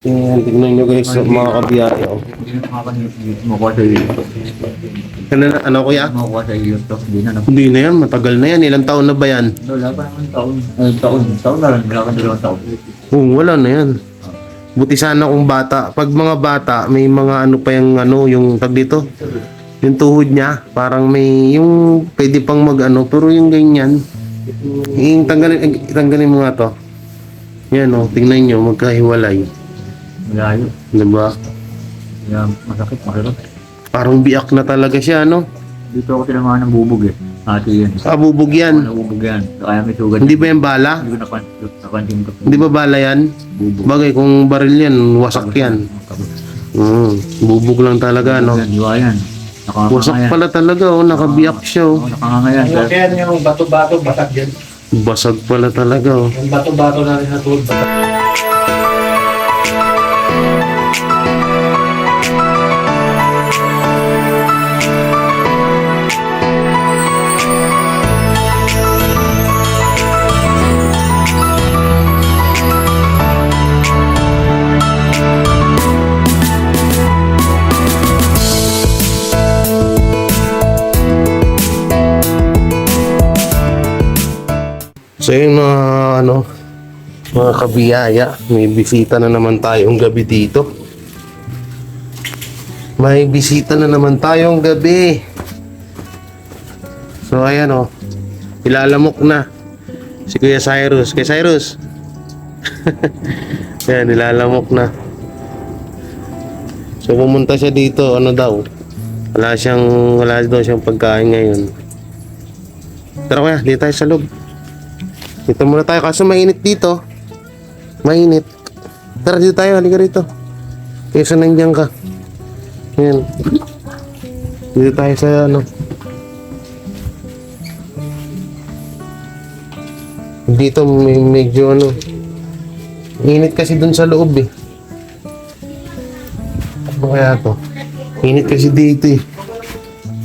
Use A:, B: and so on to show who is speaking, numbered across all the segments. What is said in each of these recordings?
A: Tingnan nyo guys, mga kabiyahe. Oh.
B: Hindi na makakuha sa iyo.
A: Ano kuya?
B: Makakuha sa iyo to. Hindi na.
A: Hindi na yan, matagal na yan. Ilang taon na ba yan?
B: Wala pa naman taon. Taon na lang. Wala ka 2 taon.
A: Wala na yan. Buti sana kung bata. Pag mga bata, may mga ano pa yung ano, yung tag dito. Yung tuhod niya, parang may yung pwede pang mag ano, pero yung ganyan, yung tanggalin mo nga to. Yan oh, tingnan nyo, magkahiwalay.
B: Malayo.
A: Diba?
B: Kaya masakit.
A: Parang biak na talaga siya, no?
B: Dito ako tinamaan ng bubog eh. Ate yan.
A: Bubog yan.
B: Nabubog yan. Kaya may sugat.
A: Hindi ba yan bala?
B: Hindi ko napansin ko.
A: Hindi ba bala yan?
B: Bubog.
A: Bagay, kung baril yan, wasak yan. Bubog lang talaga, no?
B: Diwa yan.
A: Wasak pala talaga, oh. Nakabiyak siya, oh.
B: Nakangangayan.
C: Kaya yung bato-bato, basag yan.
A: Basag pala talaga, oh.
C: Yung bato-bato na rin na tulad, basag.
A: So yun mga ano, mga kabiyaya, may bisita na naman tayong gabi dito. May bisita na naman tayong gabi. So ayan oh, ilalamok na si Kuya Cyrus. Kuya Cyrus. Ayan, nilalamok na. So pumunta siya dito, ano daw, wala daw siyang pagkain ngayon. Tara kuya, dito tayo sa loob. Dito muna tayo kasi mainit dito. Mainit. Tara dito tayo, halika rito. Kaysa nandiyan ka. Ayan. Dito tayo sa ano. Dito medyo ano. Init kasi dun sa loob eh. Ano kaya to? Init kasi dito eh.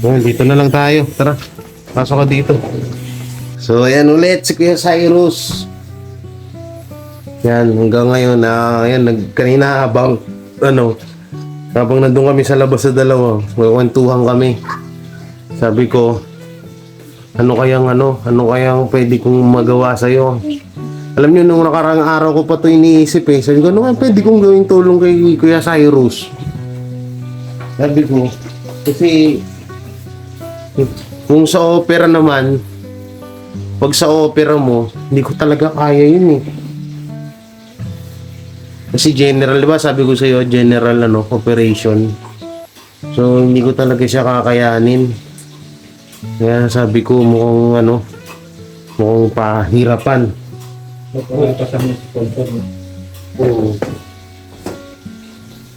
A: Ayan, dito na lang tayo. Tara, pasok ka dito. So, ayan ulit si Kuya Cyrus. Yan, hanggang ngayon, ayan, kanina habang nandun kami sa labas sa dalawa, magkwentuhan kami. Sabi ko, ano kayang pwede kong magawa sa'yo? Alam niyo, nung nakarang araw ko pa ito iniisip eh. Sabi ko, ano kaya pwede kong gawing tulong kay Kuya Cyrus? Sabi ko, kasi, kung sa opera naman, pag sa opera mo, hindi ko talaga kaya yun eh. Kasi general, di ba? Sabi ko sa iyo, general operation. So, hindi ko talaga siya kakayanin. Kaya sabi ko, mukhang pahirapan. Oo.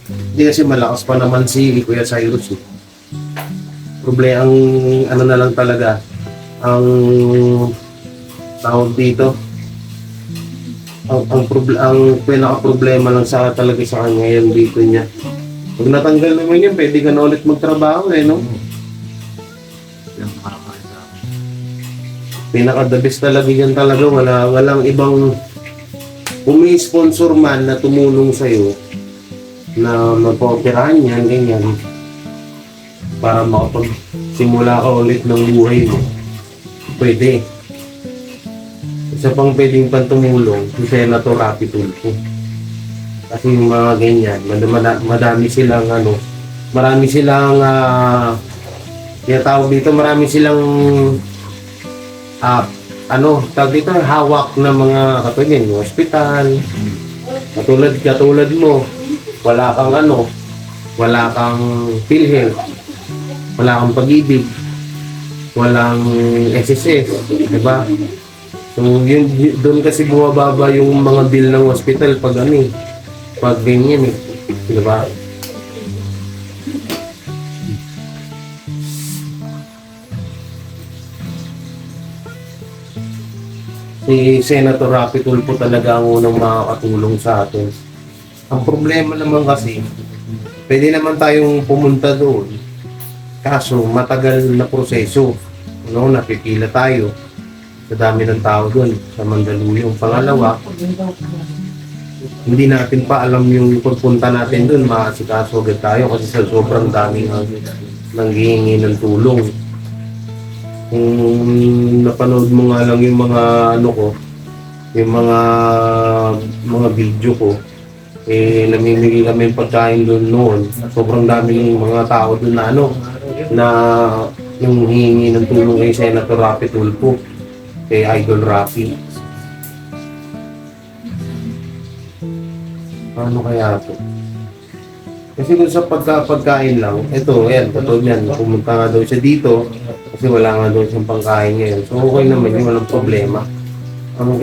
A: Hindi kasi malakas pa naman si Kuya Cyrus eh. Problema, ang na lang talaga, ang tawag dito, ang pinaka-problema lang talaga sa kanya yung dito niya. Pag natanggal naman yun, pwede ka na ulit magtrabaho eh, no? Pinaka-the best talaga yan talaga. Walang ibang umi-sponsor man na tumulong sa'yo na magpa-operahan yan, ganyan, para makapagsimula ka ulit ng buhay mo. Pwede. Isa pang pwedeng pantumulong si Senator Rapi Tulfo. Kasi yung mga ganyan, marami silang tawag dito, marami silang tawag dito, hawak na mga katulad yung hospital. Katulad mo, wala kang PhilHealth, wala kang Pag-ibig, walang SSS, di ba? So, doon kasi bumababa yung mga bill ng hospital pag ganyan eh, di ba? Si Senator Rapi Tulfo talaga ang unang makakatulong sa atin. Ang problema naman kasi, pwede naman tayong pumunta doon, kaso matagal na proseso. Napipila tayo. Sa dami ng tao doon sa Mandaluyong. Pangalawa, hindi natin pa alam yung pagpunta natin doon, maasikaso agad tayo kasi sa sobrang daming nanghihingi ng tulong. Kung napanood mo nga lang yung mga ano ko, yung mga video ko, eh namimigay kami ng pagkain doon noon. Sobrang daming mga tao doon na ano, na yung hihingi ng tulong kay Senator Rapi Tulfo, kay Idol Rapi. Paano kaya to? Kasi kung sa pagkain lang, ito, ayan, katulad yan, pumunta nga daw siya dito, kasi wala nga daw siyang pangkain ngayon. So okay naman, yun, walang problema. Ang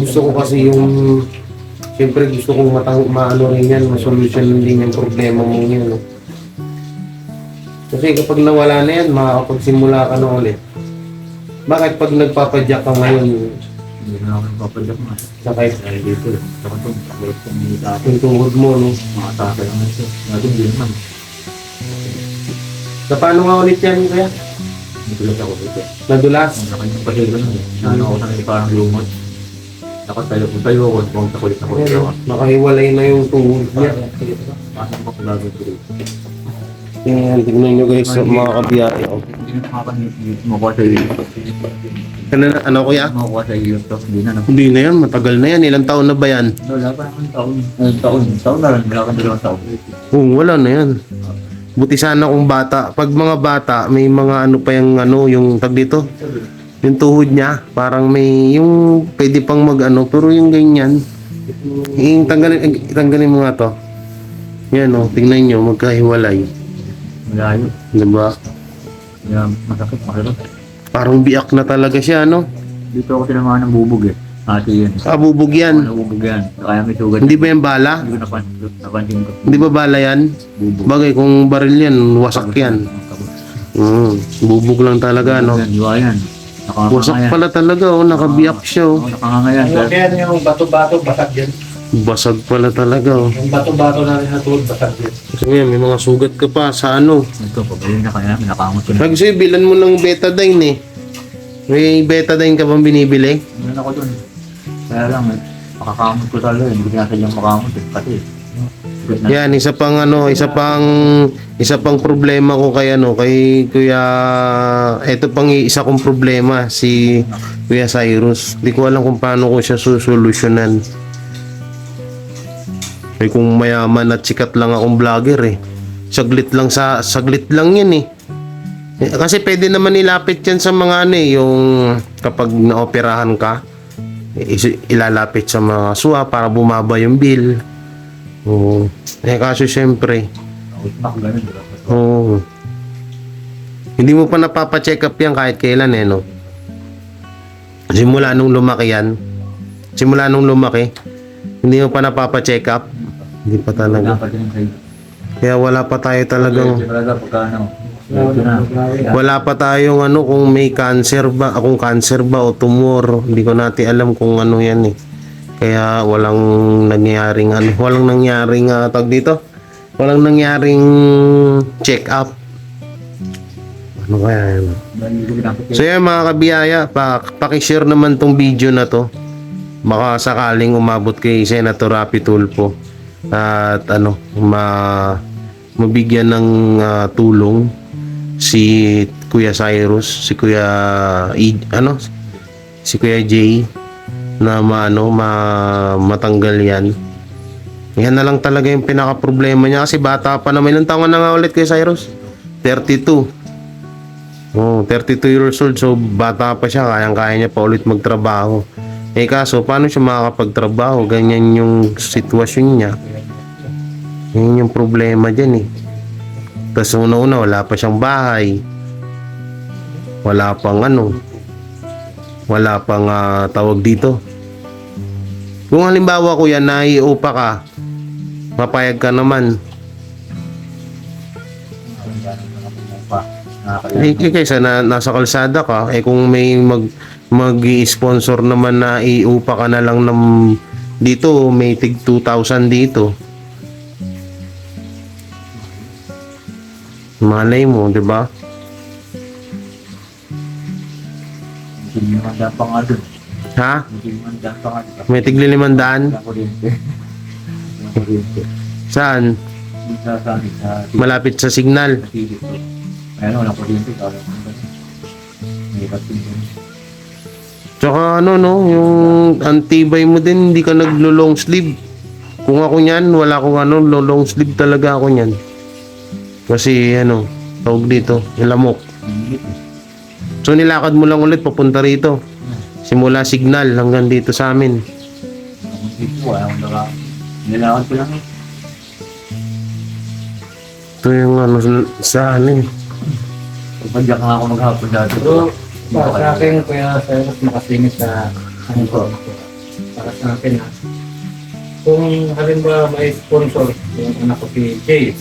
A: gusto ko kasi yung, siyempre gusto kong maano rin yan, masolusyon din yung problema mo yun. No? Kasi kapag nawala na yan, makakapagsimula ka na ulit. Bakit pag nagpapadyak ka ngayon,
B: Hindi na ako nagpapadyak nga.
A: sakay
B: Dahil dito eh. Saka ito, takot kong hindi sa akin.
A: yung tuhod mo, no?
B: Mga atake lang ito. Natin hindi naman.
A: Sa paano nga ulit yan, kaya?
B: Hindi tulad ako dito.
A: Nadulas?
B: Ang laki ng pasil ko nun eh. Naano ako sa nila parang lumot. Takot tayo kung tayo ako. Kung takulit ako dito.
A: Nakahiwalay na yung tuhod niya.
B: Pasok ko kung lagi ko dito.
A: Tingnan nyo guys, mga kabiyahe. Oh.
B: Hindi na makakuha sa iyo.
A: Ano kuya?
B: Makakuha sa iyo to. Hindi na.
A: Hindi na yan, matagal na yan. Ilang taon na ba yan?
B: Wala pa naman taon. Taon na lang. Wala kang 2 taon.
A: Wala na yan. Buti sana kung bata. Pag mga bata, may mga ano pa yung ano, yung tag dito. Yung tuhod niya, parang may yung pwede pang mag ano, pero yung ganyan, yung tanggalin mo nga to. Yan o, tingnan nyo, magkahiwalay.
B: Malayo.
A: Diba?
B: Kaya masakit. Masakit.
A: Parang biyak na talaga siya, no?
B: Dito ako tinamaan ng bubog eh. Ate yan.
A: Bubog yan.
B: Nabubog yan. Kaya may sugat.
A: Hindi ba yan bala?
B: Hindi ko napansin ko.
A: Hindi ba bala yan?
B: Bubog.
A: Bagay, kung baril yan, wasak yan. Bubog lang talaga, no?
B: Yan, iwa yan. Nakanganga
A: Wasak
B: yan.
A: pala talaga, oh. Nakabiyak siya, oh.
B: Nakanganga yan.
C: Kaya yung bato-bato, basag yan.
A: Basag pala talaga, oh.
C: Yung bato-bato natin sa tuhod, basag yan.
A: Kasi yan, may mga sugat ka pa sa ano.
B: Ito, pagaling na kaya. Nakamot ko na.
A: Sabi sa'yo, bilan mo ng betadine, eh. May betadine ka bang binibili?
B: Meron ako dun. Kaya lang eh. Makakamot ko talaga eh. Hindi ko sinasadyang makamot eh. Kasi
A: Yan, isa pang problema ko kay ano, kay Kuya, ito pang isa kong problema, si Kuya Cyrus. Hindi ko alam kung paano ko siya susolusyonan. Eh kung mayaman at sikat lang akong vlogger eh. Saglit lang yan eh. Kasi pwede naman ilapit yan sa mga ano eh, yung kapag naoperahan ka, ilalapit sa mga SWA para bumaba yung bill. Oo. Eh kaso syempre,
B: Usmak ganun.
A: oo. Hindi mo pa napapacheck up yan kahit kailan eh, no? Simula nung lumaki, hindi mo pa napapacheck up. Hindi pa talaga.
B: Dapat din kayo.
A: Kaya wala pa tayo talagang,
B: Talaga pagka ano. Ito na.
A: wala pa tayong ano kung may cancer ba, kung cancer ba o tumor. Hindi ko natin alam kung ano yan eh. Kaya walang nangyaring tawag dito. Walang nangyaring check up. Ano kaya yan? So yan mga kabiyaya, pakishare naman tong video na to. Baka sakaling umabot kay Senator Rapi Tulfo at ano, mabigyan ng tulong si Kuya Cyrus, si Kuya Jay na matanggal yan. Yan na lang talaga yung pinaka problema niya kasi bata pa naman. Ilang taon na nga ulit Kuya Cyrus? 32. Oh, 32 years old, so bata pa siya, kayang-kaya niya pa ulit magtrabaho. Eh kaso, paano siya makakapagtrabaho? Ganyan yung sitwasyon niya. Yan yung problema dyan eh. Tapos una-una, wala pa siyang bahay. Wala pang tawag dito. Kung halimbawa kuya, naiupa ka, mapayag ka naman. Eh kaysa nasa kalsada ka, eh kung may mag-i-sponsor naman na iupa ka na lang dito, may tig 2,000 dito. Malay mo, di ba?
B: Hindi naman pa nga dun.
A: Ha?
B: Hindi naman pa nga dun.
A: May tig 500?
B: Ako din. Kuryente.
A: Saan?
B: Sa
A: Malapit sa signal.
B: tigit ko. Ayun, walang kuryente. Kala ko ba? May katin yun.
A: Tsaka ano no, yung antibay mo din, hindi ka naglo-long sleeve. Kung ako niyan, wala akong ano, long sleeve talaga ako niyan. Kasi ano, tawag dito, yung lamok.
B: Ang init eh.
A: So nilakad mo lang ulit papunta rito. Simula signal hanggang dito sa amin.
B: Ang dito, wala akong naka. Nilakad ko lang eh.
A: Ito yung ano sa ano eh.
B: Pagpadyak nga ako maghapon dati.
C: Pero para sa akin, kaya sa mas makasingit sa ano ko. Para sa akin ha. Kung halimbawa may sponsor, yung anak ko si Jay,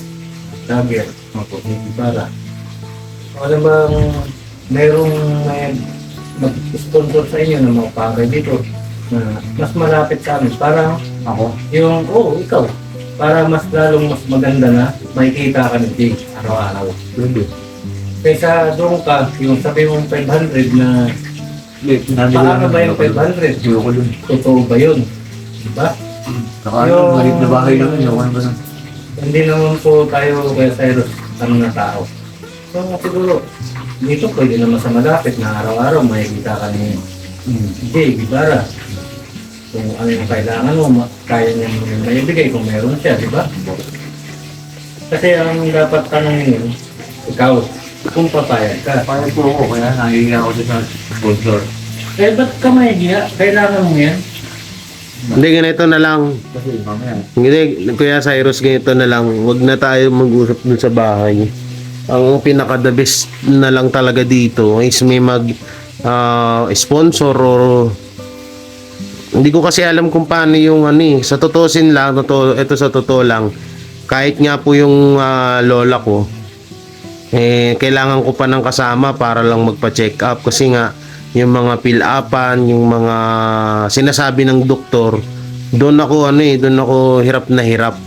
C: Javier, si Ibarra. Alam ba, mayroong may mag-sponsor sa inyo ng mga bagay dito na mas malapit sa amin. Para
B: Ako?
C: yung, ikaw. Para mas lalong mas maganda na makikita ka ni Jay araw-araw.
B: Pwede.
C: Kaysa doon ka, yung sabi mong 500 na paano ba yung 500?
B: Ayoko dun.
C: Totoo ba yun? Diba?
B: Saka
C: Yung-
B: ano, malit na bahay lang yun. Ano ba nun?
C: Hindi naman po tayo kaya Cyrus ano na tao. So siguro, dito pwede naman sa malapit na araw-araw makikita ka ni Jay Ibarra. Kung ano yung kailangan mo, kaya niya maibigay kung meron siya, di ba? Kasi ang dapat tanongin yun, ikaw, kung papayag ka.
B: Kaya po ako, kaya nahihiya ako sa sponsor.
C: Eh, ba't ka mahihiya? Kailangan mo yan.
A: Hindi, ganito na lang.
B: Kasi mamaya,
A: Hindi, Kuya Cyrus, ganito na lang. Huwag na tayo mag-usap dun sa bahay. Ang pinaka-the best na lang talaga dito is may sponsor or hindi ko kasi alam kung paano yung ano eh. Sa totosin lang, ito sa totoo lang, kahit nga po yung lola ko, kailangan ko pa ng kasama para lang magpa-check up kasi nga yung mga fill-upan, yung mga sinasabi ng doktor, doon ako hirap na hirap.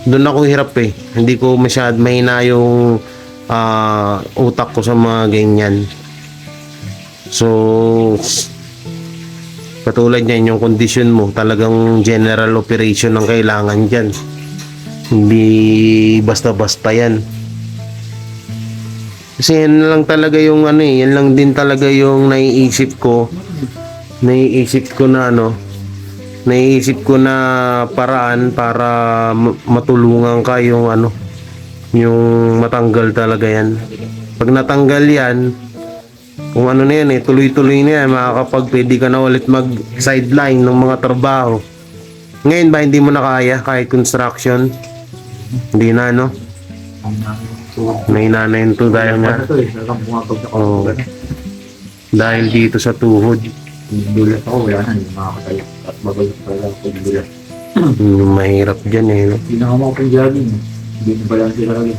A: Doon ako hirap eh. Hindi ko masyad mahina yung utak ko sa mga ganyan. So katulad niyan yung kondisyon mo, talagang general operation ang kailangan diyan. Hindi basta-basta yan. Kasi yan lang talaga yung ano eh, yan lang din talaga yung naiisip ko na paraan para matulungan ka yung ano, yung matanggal talaga yan. Pag natanggal yan, kung ano na yan eh, tuloy-tuloy na yan, pwede ka na ulit mag-sideline ng mga trabaho. Ngayon ba hindi mo na kaya kahit construction? Hindi na no? Nahina na yun to dahil nga
B: ito eh, talagang bumabagsak ako.
A: Oo. Dahil dito sa tuhod.
B: Dulat ako, wala na, hindi makakatayo. At babagsak talaga ako yung dulat.
A: Mahirap dyan eh no?
B: Hindi na ako makapag-jogging. Hindi na balanse talaga.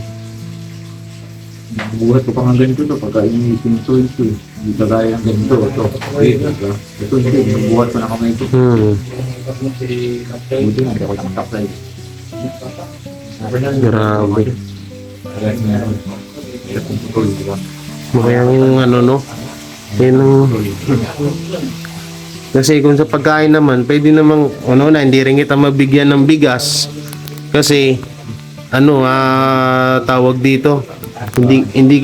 B: Buhat ko pa nga ganito to, pagka iniisip ito ito eh. Hindi kagaya ng ganito, ito. Ito hindi, buhat ko na kamay ito. Buti nga, hindi ako nakasaklay.
A: Grabe.
B: Kaya meron. Hirap kong putol, di ba?
A: Kaya yung ano no? Yan ang... Kasi kung sa pagkain naman, pwede namang, hindi rin kita mabigyan ng bigas. Kasi, tawag dito, hindi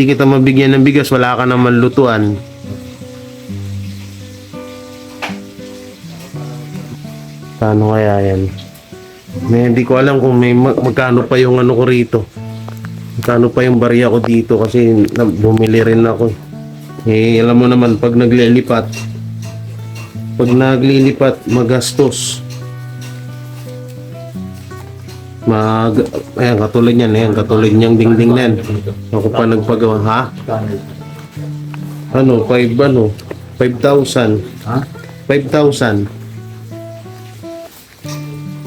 A: kita mabigyan ng bigas, wala ka naman lutuan. Paano kaya yan? Hindi ko alam kung may magkano pa yung ano ko rito. Magkano pa yung barya ko dito kasi bumili rin ako. Alam mo naman pag naglilipat magastos. Ayan, katulad niyang dingding na yan. Ako pa nagpagawa, ha? Ano, 5,000.
B: Ha?
A: 5,000.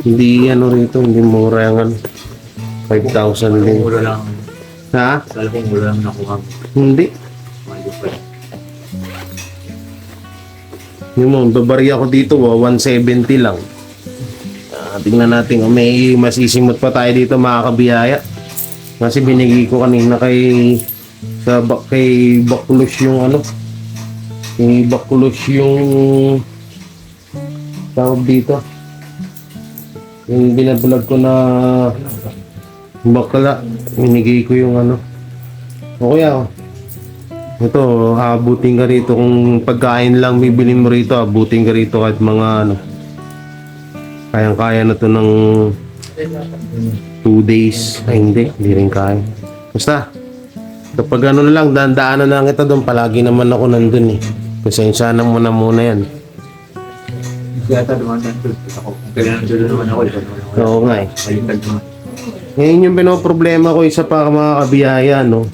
A: Hindi rito, hindi mura yung 5,000 din.
B: Mura lang.
A: Ha?
B: Kala kong mura lang nakuha.
A: Hindi.
B: Mayo pa.
A: Yung mga babarya ko dito, 170 lang. Tingnan natin kung may masisimot pa tayo dito makakabiyaya. Kasi binigay ko kanina kay Bakulos yung tawag dito. Yung binablog ko na bakla, minigay ko yung ano. O kaya, ito, abutin ka rito. Kung pagkain lang bibilin mo rito, abutin ka rito kahit mga ano. Kayang-kaya na to ng 2 days. Ay, hindi rin kaya. Basta, kapag ano na lang, dandaanan na lang kita doon. Palagi naman ako nandun eh. Pasensya na muna yan.
B: Kaya ito naman nandun. Ako, kaya nandun naman ako.
A: Oo nga eh.
B: Ayun naman.
A: Ngayon yung pinoproblema ko isa pa mga kabiyaya, no?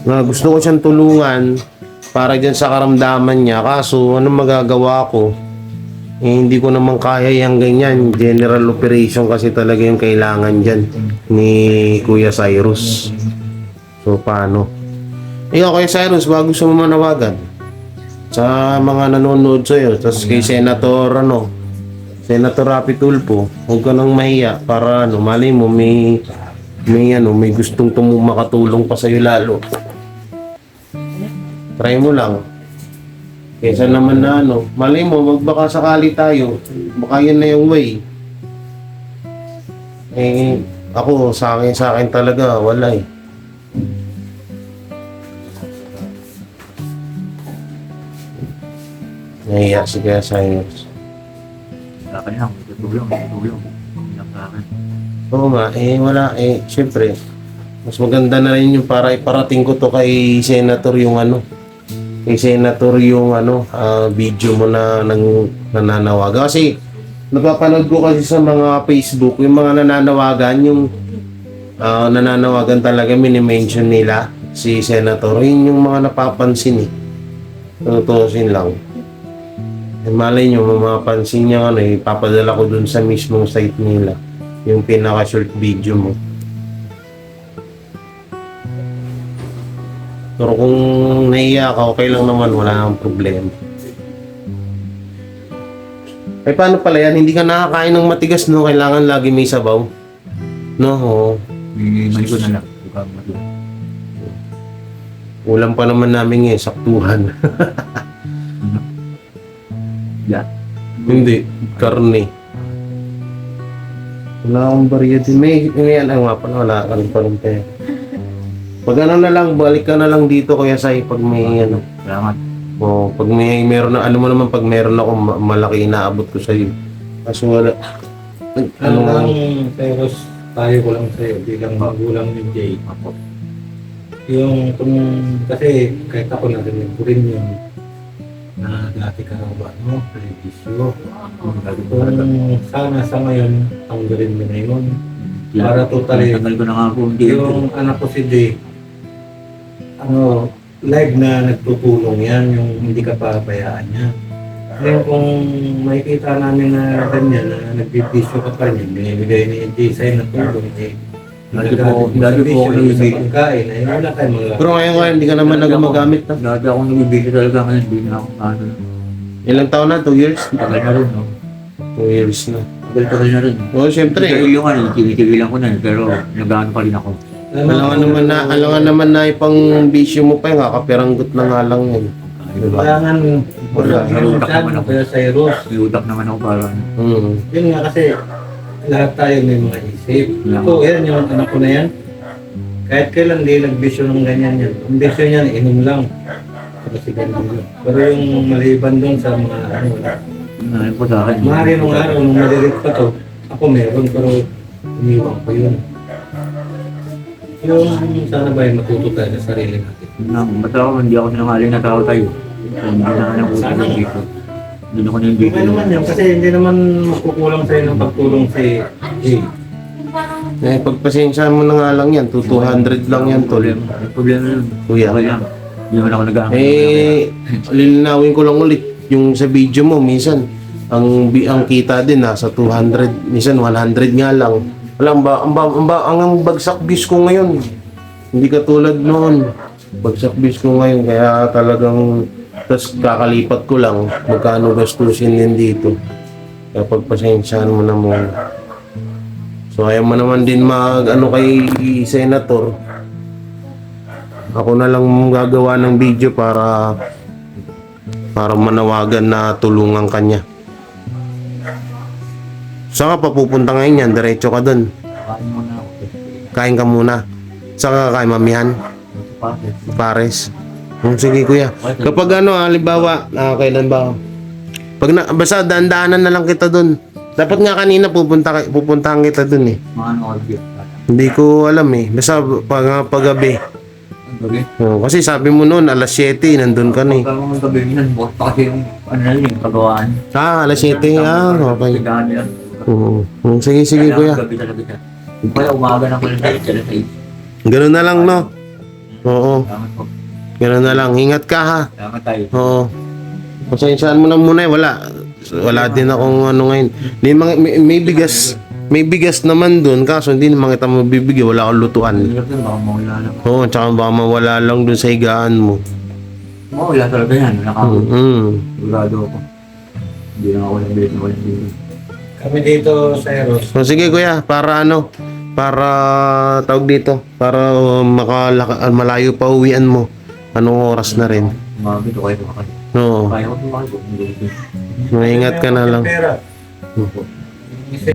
A: Na gusto ko siyang tulungan para dyan sa karamdaman niya. Kaso, anong magagawa ko? Eh, hindi ko naman kaya yung ganyan. General operation kasi talaga yung kailangan dyan ni Kuya Cyrus. So, paano? Ikaw, Kuya Cyrus, bago gusto mo manawagan sa mga nanonood sa'yo, tapos kay Senator, Senator Rapi Tulfo, huwag ka nang mahiya para malay mo may gustong makatulong pa sa'yo lalo. Try mo lang. Kesa naman na malay mo, magbaka sakali tayo, baka yun na yung way. Eh, ako, sa akin talaga, wala eh. Nahiya si Kuya Cyrus.
B: Sa akin lang, tutulong. Lang sa akin.
A: Oo nga, wala, syempre, mas maganda na rin yung para iparating ko to kay Senator yung video mo na nananawagan. Kasi, napapanood ko kasi sa mga Facebook, yung mga nananawagan, nananawagan talaga, mini-mention nila si Senator. Yun yung mga napapansin eh. Tutusin lang. Malay nyo, mapapansin niya ipapadala ko dun sa mismong site nila yung pinaka-short video mo. Pero kung naiiyak ka, okay lang naman, wala nang problema. Paano pala yan? Hindi ka nakakain ng matigas, no? Kailangan lagi may sabaw. No, oo.
B: May ko na lang.
A: Ulam pa naman namin saktuhan.
B: Yeah.
A: Hindi, karne. Wala akong barya din. May nga pala, wala kang pera. Pag na lang, balik ka na lang dito Kuya Sai pag may
B: Salamat.
A: O, pag meron na, mo naman pag meron ako malaki inaabot ko sa iyo. Kaso wala.
C: Pero tayo ko lang sa'yo, bilang magulang ni Jay. Yung kasi kahit ako narinig ko rin yung na dati ka ba, previsyo. Kung sana sa ngayon, tanggalin mo na yun. Para totally,
B: Tagal ko na nga po.
C: yung anak ko si Jay, live na nagtutulong yan, yung hindi ka pabayaan niya. Ngayon kung makikita namin na ganyan, na nagbibisyo ka pa rin, binibigay ni Jay sa'yo na tulong,
B: Dati po ako
C: sa pagkain, ay wala tayong mga...
A: Pero ngayon hindi ka naman nagmagamit na.
B: Dati akong nabibigay talaga ngayon. Hindi na ako
A: Ilang taon na? 2 years?
B: Tagal na rin, no?
A: 2 years na.
B: Tagal na rin.
A: Oo, syempre.
B: Tigil yung tinigilan ko na pero nag-ano pa rin ako.
A: Alangan naman na ipang bisyo mo pa yung kakaperanggot na nga lang yan. Diba?
C: Kailangan
A: Wala.
C: kaya sa Eros.
B: May utak naman ako para
C: Yun nga kasi lahat tayo may mga isip. Ako, yan yung anak ko na yan. Kahit kailan di nagbisyo ng ganyan yan. Ang bisyo niyan, inom lang. Kasi ganyan yun. Pero yung maliban doon sa mga wala.
B: Ano po sa akin.
C: Mahari nung araw, nung malilit pa to, ako meron pero iniwan ko yun. Yung sana ba yung matuto tayo sa sarili natin.
B: Hindi ako sinangaling na tao tayo. Hindi na nakuha ng dito. Hindi ako nang dito.
C: Okay naman yan kasi hindi naman makukulang sa'yo ng pagtulong si Jay.
A: Pagpasensya mo na nga lang yan. 200 lang yan, tol.
B: Problema yun.
A: Kuya.
B: Okay lang. Hindi naman ako nag-aamay.
A: Lilinawin ko lang ulit. Yung sa video mo, minsan, ang kita din nasa 200, minsan 100 nga lang. Alam ba, ang bagsak bis ko ngayon. Hindi katulad noon. Bagsak bis ko ngayon, kaya talagang, tas kakalipat ko lang, magkano gastusin din dito. Kaya pagpasensyahan mo na muna. So ayaw mo naman din kay Senator. Ako na lang gagawa ng video para manawagan na tulungan kanya. Saan ka papupunta ngayon yan? Diretso ka dun.
B: Kain muna ako.
A: Kain ka muna. Saan ka kakain, mamihan? Pares. Sige kuya. Kapag ano, halimbawa, kailan ba? Pag basta daan-daanan na lang kita dun. Dapat nga kanina pupuntahan kita dun eh.
B: Mga ano, albit.
A: Hindi ko alam eh. Basta paggabi.
B: Ang gabi.
A: Oh, kasi sabi mo noon, alas 7, nandun ka na eh.
B: Pagka mga gabi minsan, bukas pa kasi yung ano na yung pagawaan.
A: Alas 7, okay.
B: Sigahan nila.
A: Oo. Sige,
B: Kailangan
A: kuya.
B: gabi talaga siya. Yung pala umaga na ko lang tayo, sila sa 8.
A: Ganun na lang, no? Oo.
B: Salamat po.
A: Ganun na lang. Ingat ka ha.
B: Salamat tayo.
A: Oo. Pasensyaan mo na muna eh. Wala din akong ano ngayon. Di, may bigas naman dun. Kaso hindi naman kita mabibigyan. Wala akong lutuan.
B: Hirap yun, baka mawala lang.
A: Oo, tsaka baka mawala lang dun sa higaan mo.
B: Mawala talaga yan. Nakakawala. Sigurado ako. Hindi lang ako ng bilis na walang bilis.
C: Kami dito sa Eros,
A: So, sige kuya, para tawag dito, para malayo pa uwian mo. Anong oras na rin?
B: Umaga ito kayo makakali.
A: Oo.
B: Kaya ko tumakal po.
A: Maingat ka na lang.
C: pera.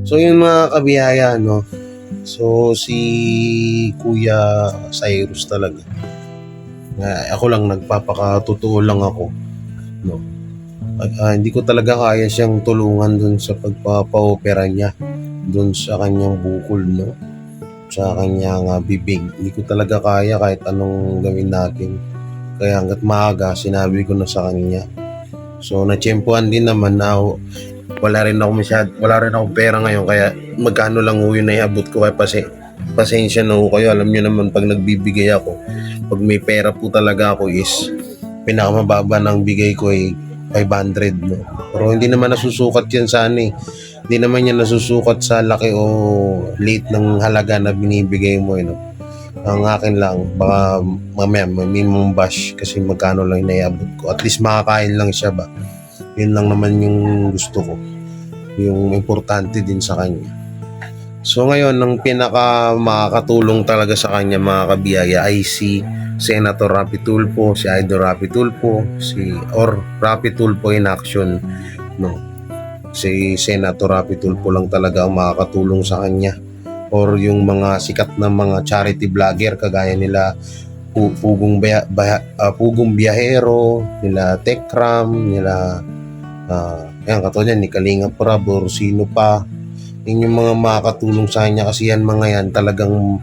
A: So yun mga kabiyaya, no? So si Kuya Cyrus talaga. Ako lang nagpapakatotoo lang ako, no? Hindi ko talaga kaya siyang tulungan dun sa pagpapa-opera niya, dun sa kanyang bukol, no? Sa kanyang bibig. Hindi ko talaga kaya kahit anong gawin natin. Kaya hanggat maaga, sinabi ko na sa kanya. So natsyempohan din naman na wala rin akong pera ngayon, kaya magkano lang ho yun na iabot ko, kaya pasensya na ho kayo. Alam nyo naman pag nagbibigay ako, pag may pera po talaga ako is pinakamababa ng bigay ko ay 500, no? Pero hindi naman nasusukat yan sa ano eh. Hindi naman yan nasusukat sa laki o liit ng halaga na binibigay mo, no? Ang akin lang, baka mamaya minimum bash kasi magkano lang inaiabot ko. At least makakain lang siya ba. Yun lang naman yung gusto ko. Yung importante din sa kanya. So ngayon, ang pinaka makakatulong talaga sa kanya mga kabiyaya ay si Senator Rapi Tulfo, si Idol Rapi Tulfo, or Rapi Tulfo in action, no? Si Senator Rapi Tulfo lang talaga ang makakatulong sa kanya. Or yung mga sikat na mga charity vlogger kagaya nila Pugong Biyahero, nila Tekram, nila katulad ni Kalinga Prab or sino pa. Yun yung mga makakatulong sa kanya kasi yan mga yan talagang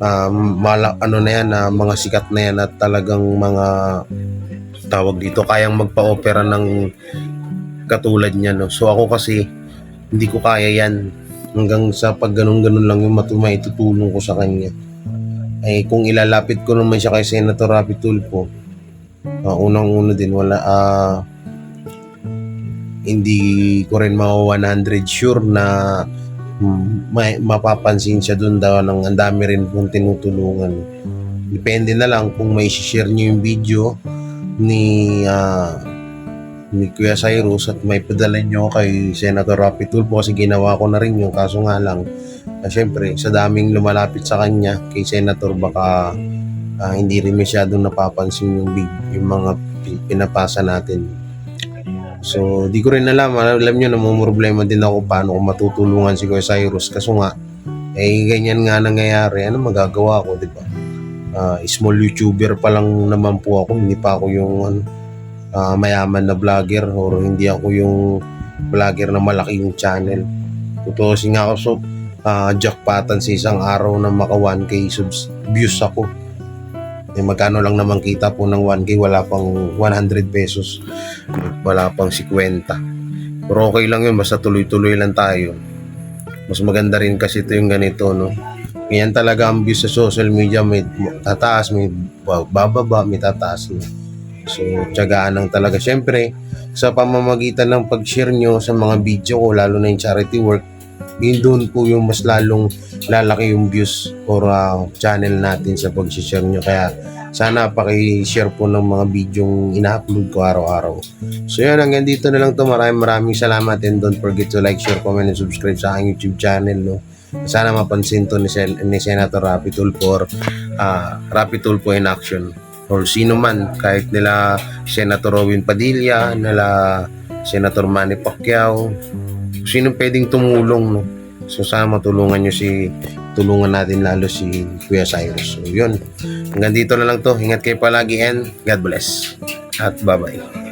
A: mga sikat na yan at talagang mga tawag dito kayang magpa-opera ng katulad niya, no? So ako kasi hindi ko kaya yan. Hanggang sa pag ganun-ganun lang yung maitutulong ko sa kanya. Ay kung ilalapit ko naman siya kay Senator Rapi Tulfo, unang-una din hindi ko rin 100 sure na mapapansin siya doon daw ng ang dami rin pong tinutulungan. Depende na lang kung may share niyo yung video ni Kuya Cyrus at may padala nyo kay Senator Rapi Tulfo kasi ginawa ko na rin yung kaso nga lang syempre sa daming lumalapit sa kanya kay Senator baka hindi rin masyadong napapansin yung mga pinapasa natin. So di ko rin alam nyo namumroblema din ako paano ko matutulungan si Kuya Cyrus kaso nga ganyan nga nangyayari. Ano magagawa ko, di ba? Small YouTuber pa lang naman po ako, hindi pa ako yung mayaman na vlogger or hindi ako yung vlogger na malaki yung channel. Tutusin nga ako so jackpotan sa isang araw na maka 1K views ako. Magkano lang naman kita po ng 1K, wala pang 100 pesos, wala pang 50. Pero okay lang yun, basta tuloy-tuloy lang tayo. Mas maganda rin kasi ito yung ganito, no? Yan talaga ang views sa social media, may tataas, may bababa, may tataas, no? So, tiyagaan lang talaga. Siyempre, sa pamamagitan ng pag-share nyo sa mga video ko, lalo na yung charity work, yun doon po yung mas lalong lalaki yung views or channel natin sa pag-share nyo. Kaya, sana paki-share po ng mga videong ina-upload ko araw-araw. So, yun, hanggang dito na lang to. Maraming salamat and don't forget to like, share, comment, and subscribe sa aking YouTube channel, no? Sana mapansin to ni Senator Rapi Tulfo or Rapi Tulfo in action. Or sino man, kahit nila Senator Robin Padilla, nila Senator Manny Pacquiao, sino pwedeng tumulong, no? So sana tulungan tulungan natin lalo si Kuya Cyrus. So yun, hanggang dito na lang to. Ingat kayo palagi and God bless. At bye-bye.